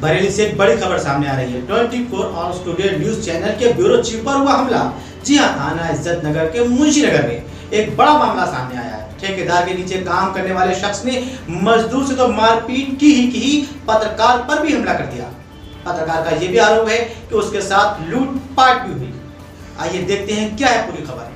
बरेली से एक बड़ी खबर सामने आ रही है। 24 आवर्स टुडे न्यूज चैनल के ब्यूरो चीफ पर हुआ हमला। जी हां, थाना इज्जत नगर के मुंशी नगर में एक बड़ा मामला सामने आया है। ठेकेदार के नीचे काम करने वाले शख्स ने मजदूर से तो मारपीट की ही पत्रकार पर भी हमला कर दिया। पत्रकार का यह भी आरोप है कि उसके साथ लूटपाट भी हुई। आइए देखते हैं क्या है पूरी खबर।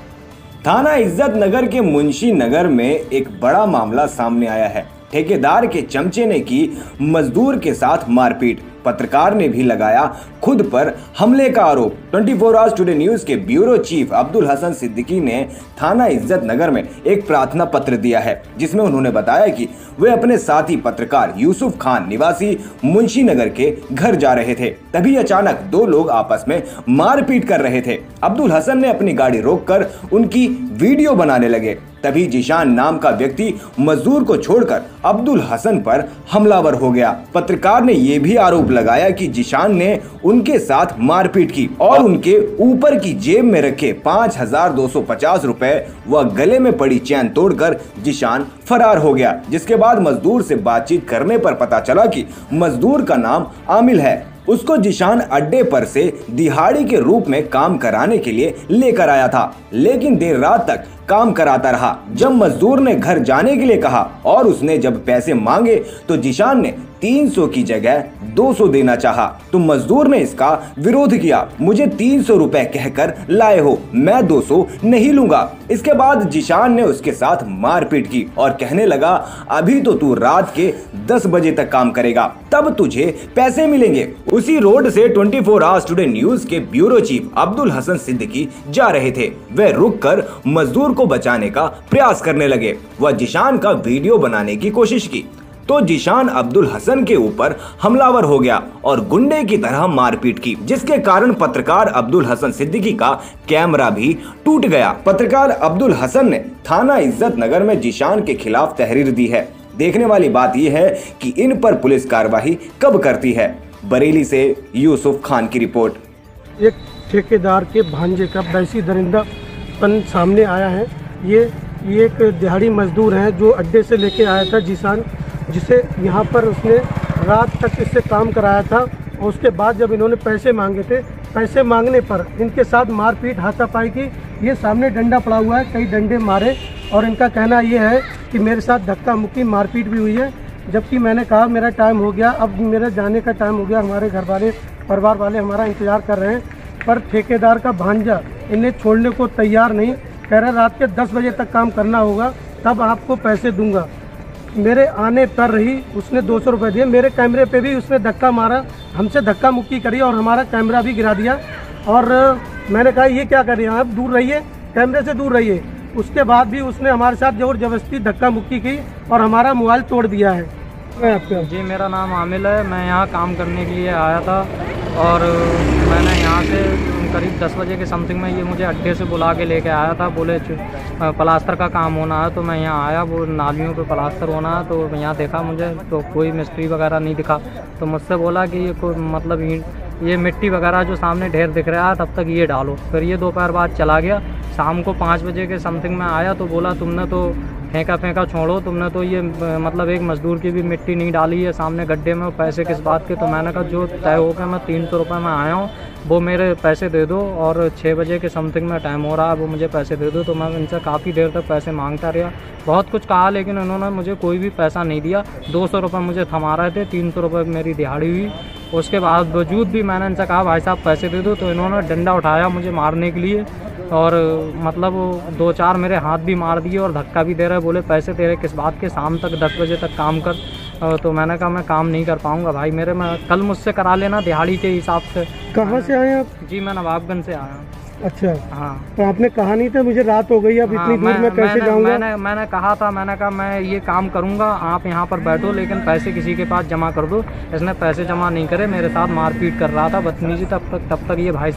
थाना इज्जत नगर के मुंशी नगर में एक बड़ा मामला सामने आया है। ठेकेदार के चमचे ने की मजदूर के साथ मारपीट। पत्रकार ने भी लगाया खुद पर हमले का आरोप। 24 आवर्स टुडे न्यूज के ब्यूरो चीफ अब्दुल हसन सिद्दीकी ने थाना इज्जत नगर में एक प्रार्थना पत्र दिया है, जिसमें उन्होंने बताया कि वे अपने साथी पत्रकार यूसुफ खान निवासी मुंशी नगर के घर जा रहे थे। तभी अचानक दो लोग आपस में मारपीट कर रहे थे। अब्दुल हसन ने अपनी गाड़ी रोककर उनकी वीडियो बनाने लगे। तभी जिशान नाम का व्यक्ति मजदूर को छोड़कर अब्दुल हसन पर हमलावर हो गया। पत्रकार ने यह भी आरोप लगाया कि जिशान ने उनके साथ मारपीट की और उनके ऊपर की जेब में रखे 5250 रुपए व गले में पड़ी चैन तोड़कर जिशान फरार हो गया। जिसके बाद मजदूर से बातचीत करने पर पता चला कि मजदूर का नाम आमिल है। उसको जिशान अड्डे पर से दिहाड़ी के रूप में काम कराने के लिए लेकर आया था, लेकिन देर रात तक काम कराता रहा। जब मजदूर ने घर जाने के लिए कहा और उसने जब पैसे मांगे तो जिशान ने 300 की जगह 200 देना चाहा, तो मजदूर ने इसका विरोध किया। मुझे 300 रुपए कहकर लाए हो, मैं 200 नहीं लूंगा। इसके बाद जिशान ने उसके साथ मारपीट की और कहने लगा, अभी तो तू रात के 10 बजे तक काम करेगा, तब तुझे पैसे मिलेंगे। उसी रोड से 24 आवर्स टुडे न्यूज के ब्यूरो चीफ अब्दुल हसन सिद्दीकी जा रहे थे। वे रुककर मजदूर को बचाने का प्रयास करने लगे व जिशान का वीडियो बनाने की कोशिश की, तो जिशान अब्दुल हसन के ऊपर हमलावर हो गया और गुंडे की तरह मारपीट की, जिसके कारण पत्रकार अब्दुल हसन सिद्दीकी का कैमरा भी टूट गया। पत्रकार अब्दुल हसन ने थाना इज्जत नगर में जिशान के खिलाफ तहरीर दी है। देखने वाली बात यह है कि इन पर पुलिस कार्रवाई कब करती है। बरेली से यूसुफ खान की रिपोर्ट। एक ठेकेदार के भांजे का वैसी दरिंदापन सामने आया है। ये एक दिहाड़ी मजदूर है जो अड्डे से लेके आया था जिशान, जिसे यहाँ पर उसने रात तक इससे काम कराया था। और उसके बाद जब इन्होंने पैसे मांगे थे, पैसे मांगने पर इनके साथ मारपीट हाथापाई की। ये सामने डंडा पड़ा हुआ है, कई डंडे मारे और इनका कहना ये है कि मेरे साथ धक्का मुक्की मारपीट भी हुई है। जबकि मैंने कहा मेरा टाइम हो गया, अब मेरा जाने का टाइम हो गया, हमारे घर वाले परिवार वाले हमारा इंतज़ार कर रहे हैं। पर ठेकेदार का भांजा इन्हें छोड़ने को तैयार नहीं, कह रहा रात के 10 बजे तक काम करना होगा, तब आपको पैसे दूंगा। मेरे आने पर ही उसने 200 रुपये दिए। मेरे कैमरे पे भी उसने धक्का मारा, हमसे धक्का मुक्की करी और हमारा कैमरा भी गिरा दिया। और मैंने कहा ये क्या कर रहे हैं आप, दूर रहिए, कैमरे से दूर रहिए। उसके बाद भी उसने हमारे साथ जोर जबरदस्ती धक्का मुक्की की और हमारा मोबाइल तोड़ दिया है। जी, मेरा नाम आमिल है। मैं यहाँ काम करने के लिए आया था और मैंने यहाँ से करीब 10 बजे के समथिंग में ये मुझे अड्डे से बुला के लेके आया था। बोले प्लास्टर का काम होना है, तो मैं यहाँ आया। वो नालियों पे प्लास्टर होना है, तो यहाँ देखा मुझे तो कोई मिस्त्री वगैरह नहीं दिखा। तो मुझसे बोला कि ये कोई मतलब ये मिट्टी वगैरह जो सामने ढेर दिख रहा है तब तक ये डालो। फिर ये दोपहर बाद चला गया। शाम को 5 बजे के समथिंग में आया तो बोला तुमने तो फेंका छोड़ो, तुमने तो ये मतलब एक मजदूर की भी मिट्टी नहीं डाली है सामने गड्ढे में, पैसे किस बात के। तो मैंने कहा जो तय हो गया, मैं 300 रुपये में आया हूँ, वो मेरे पैसे दे दो और 6 बजे के समथिंग में टाइम हो रहा है, वो मुझे पैसे दे दो। तो मैं इनसे काफ़ी देर तक पैसे मांगता रहा, बहुत कुछ कहा, लेकिन उन्होंने मुझे कोई भी पैसा नहीं दिया। 200 रुपये मुझे थमा रहे थे, 300 रुपये मेरी दिहाड़ी हुई। उसके बावजूद भी मैंने इनसे कहा भाई साहब पैसे दे दो, तो इन्होंने डंडा उठाया मुझे मारने के लिए और मतलब 2-4 मेरे हाथ भी मार दिए और धक्का भी दे रहे। बोले पैसे दे रहे किस बात के, शाम तक 10 बजे तक काम कर। तो मैंने कहा मैं काम नहीं कर पाऊंगा भाई, मेरे में कल मुझसे करा लेना दिहाड़ी के हिसाब से। कहाँ से आए आप? जी, मैं नवाबगंज से आया। अच्छा, हाँ। तो आपने कहा नहीं था मुझे रात हो गई, अब इतनी दूर मैं कैसे जाऊंगा? मैंने कहा था, मैंने कहा मैं ये काम करूंगा, आप यहाँ पर बैठो, लेकिन पैसे किसी के पास जमा कर दो। इसने पैसे जमा नहीं करे, मेरे साथ मारपीट कर रहा था, बदतमीजी। तब तक ये भाई साहब